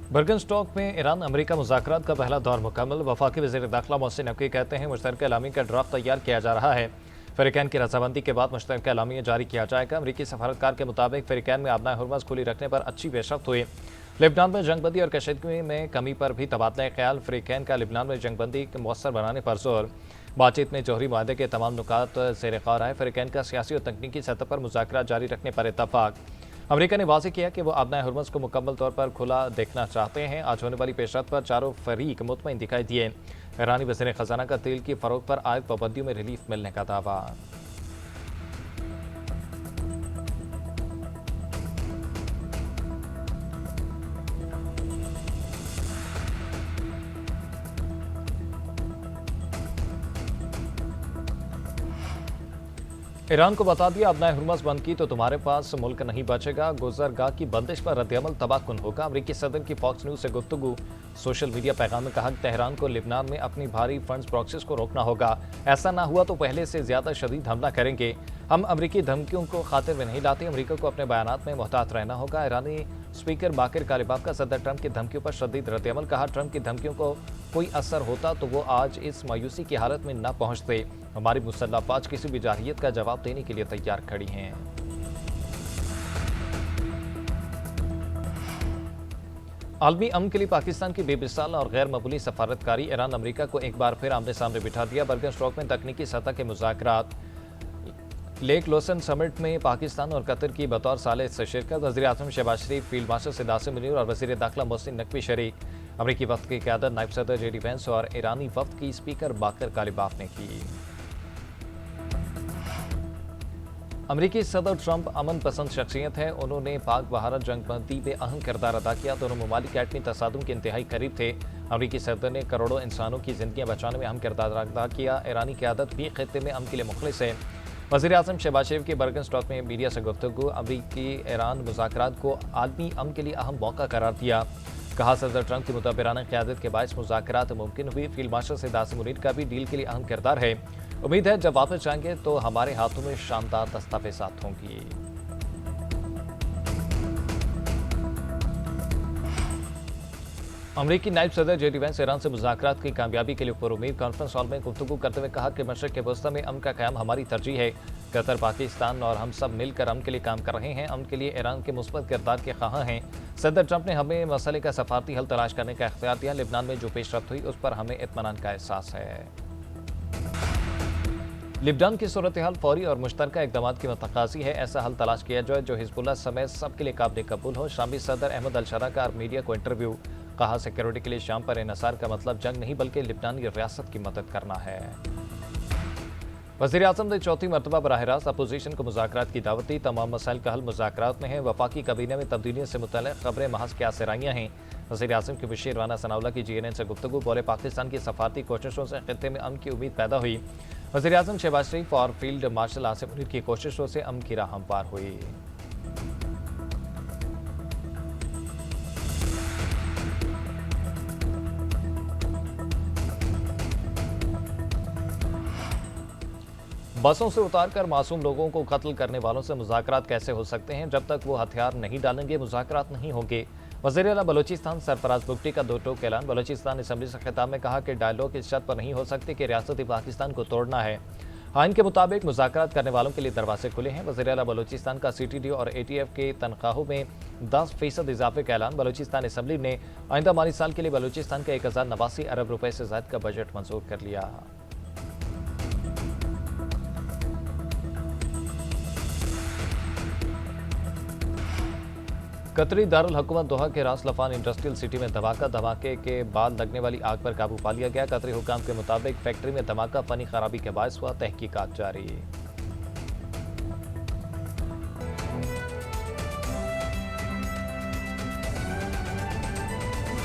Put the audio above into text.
बर्गनस्टॉक में Iran America मुज़ाकरात का पहला दौर मुकम्मल। वफाकी वज़ीर दाखिला मोहसिन नकवी कहते हैं मुश्तरका एलामी का ड्राफ्ट तैयार किया जा रहा है। फ़रीक़ैन की रजामंदी के बाद मुश्तरका एलामिया जारी किया जाएगा। अमरीकी सफारतकार के मुताबिक फ़रीक़ैन में आबनाए हुर्मुज़ खुली रखने पर अच्छी पेशरफ्त हुई। लेबनान में जंगबंदी और कशीदगी में कमी पर भी तबादला ख्याल। फ़रीक़ैन का लेबनान में जंगबंदी मौसर बनाने पर जोर। बातचीत में जौहरी माहदे के तमाम नुकात ज़ेर ग़ौर आए। फ़रीक़ैन का सियासी और तकनीकी सतह पर मुज़ाकरात जारी रखने पर इत्तफ़ाक़। अमेरिका ने वाज़ेह किया कि वो आबनाए हुर्मुज़ को मुकम्मल तौर पर खुला देखना चाहते हैं। आज होने वाली पेशरफ्त पर चारों फरीक मुतमईन दिखाई दिए। ईरानी वज़ीर ख़ज़ाना का तेल की फ़रोख्त पर आयद पाबंदियों में रिलीफ मिलने का दावा। ईरान को बता दिया आबनाए हुर्मुज़ बंद की तो तुम्हारे पास मुल्क नहीं बचेगा। गुजरगाह की बंदिश पर रद्दअमल तबाहकुन होगा। अमरीकी सदर की फॉक्स न्यूज़ से गुफ्तगू। सोशल मीडिया पैगाम में कहा तेहरान को लेबनान में अपनी भारी फंड्स प्रॉक्सीज को रोकना होगा। ऐसा ना हुआ तो पहले से ज्यादा शदीद हमला करेंगे। हम अमरीकी धमकियों को खातिर में नहीं लाते। अमरीका को अपने बयानात में मोहतात रहना होगा। ईरानी स्पीकर बाकिर कालिबाफ का सदर ट्रंप की धमकियों पर शदीद रद्दअमल। कहा ट्रंप की धमकियों को कोई असर होता तो वो आज इस मायूसी की हालत में न पहुंचते। हमारी मुसल्लह अफवाज किसी भी जारहियत का जवाब देने के लिए तैयार खड़ी हैं। आलमी अमन के लिए पाकिस्तान की बेमिसाल और गैर मकबूली सफारतकारी। ईरान अमरीका को एक बार फिर आमने सामने बिठा दिया। बर्गनस्टॉक में तकनीकी सतह के मुज़ाकरात। लेक लोसन समिट में पाकिस्तान और कतर की बतौर साले से शिरकत। वज़ीर आज़म शहबाज शरीफ, फील्ड मार्शल सिद्दार्थ मुनीर और वज़ीर दाखिला मोहसिन नकवी शरीक। अमरीकी वफ्द की क़यादत नायब सदर JD वेंस और ईरानी वफ्द की स्पीकर बाकिर कालिबाफ ने की। अमरीकी सदर ट्रंप अमन पसंद शख्सियत है। उन्होंने पाक भारत जंगबंदी में अहम किरदार अदा किया। दोनों ममालिक एटमी तसादुम के इंतहाई करीब थे। अमरीकी सदर ने करोड़ों इंसानों की जिंदगियां बचाने में अहम किरदार अदा किया। ईरानी क़यादत भी खित्ते में अमन के लिए मुखलिस है। वज़ीर आज़म शहबाज शरीफ की बर्गनस्टॉक में मीडिया से गुफ्तगू। अमरीकी ईरान मुज़ाकरात को आलमी अमन के लिए अहम मौका करार दिया। कहा सदर ट्रंप की मुतबराना क़यादत के बायस मुज़ाकरात मुमकिन हुई। फील्ड मार्शल सिद्दार्थ मुनीर का भी डील के लिए अहम किरदार है। उम्मीद है जब वापस जाएंगे तो हमारे हाथों में शानदार दस्तावेज़ात होंगी। अमरीकी नायब सदर JD वेंस ईरान से मुज़ाकरात की कामयाबी के लिए पुरुमीद। कॉन्फ्रेंस हॉल में गुफ्तगू करते हुए कहा कि मशरिक़ वस्ती में अमन का क़याम हमारी तरजीह है। कतर, पाकिस्तान और हम सब मिलकर अमन के लिए काम कर रहे हैं। अमन के लिए ईरान के मुस्बत किरदार के ख़्वाह हैं। सदर ट्रंप ने हमें मसले का सफारती हल तलाश करने का इख्तियार दिया। लेबनान में जो पेशरफ्त हुई उस पर हमें इत्मीनान का एहसास है। लेबनान की सूरत हाल फौरी और मुश्तरका इक़दाम की मतकाज़ी है। ऐसा हल तलाश किया जाए जो हिज़्बुल्लाह समेत सबके लिए काबिल कबूल हो। शामी सदर अहमद अल-शरा का मीडिया को इंटरव्यू। कहा सिक्योरिटी के लिए शाम पर इन्हिसार का मतलब जंग नहीं बल्कि लेबनानी रियासत की मदद करना है। वज़ीर आज़म ने चौथी मरतबा बराह रास्त अपोजिशन को मुज़ाकरात की दावत दी। तमाम मसाइल का हल मुज़ाकरात में है। वफाकी काबीना में तब्दीलियों से मुतल्लिक़ खबरें महज क्या सिराइयाँ हैं। वज़ीर आज़म की बशीर राना सनाउल्लाह की GNN से गुफ्तगू। बोले पाकिस्तान की सफारती कोशिशों से खित्ते में अमन की उम्मीद पैदा हुई। वज़ीर आज़म शहबाज शरीफ और फील्ड मार्शल आसिम मुनीर की कोशिशों से अमन की राह हमवार हुई। बसों से उतारकर मासूम लोगों को कत्ल करने वालों से मुज़ाकरात कैसे हो सकते हैं। जब तक वो हथियार नहीं डालेंगे मुज़ाकरात नहीं होंगे। वज़ीर आला बलोचिस्तान सरफराज बुगटी का दो टोक ऐलान। बलोचिस्तान असम्बली से खिताब में कहा कि डायलॉग इस शर्त पर नहीं हो सकते कि रियासती पाकिस्तान को तोड़ना है। आइन के मुताबिक मुज़ाकरात करने वालों के लिए दरवाजे खुले हैं। वज़ीर आला बलोचिस्तान का CTD और ATF के तनख्वाहों में 10% इजाफे का ऐलान। बलोचिस्तान असम्बली ने आइंदा माली साल के लिए बलोचिस्तान का 1089 अरब रुपए से ज़ायद का बजट मंजूर कर लिया। कतरी दारुल हुकूमत दोहा के रास लफान इंडस्ट्रियल सिटी में धमाके के बाद लगने वाली आग पर काबू पा लिया गया। कतरी हुकाम के मुताबिक फैक्ट्री में धमाका फनी खराबी के बायस हुआ। तहकीकात जारी।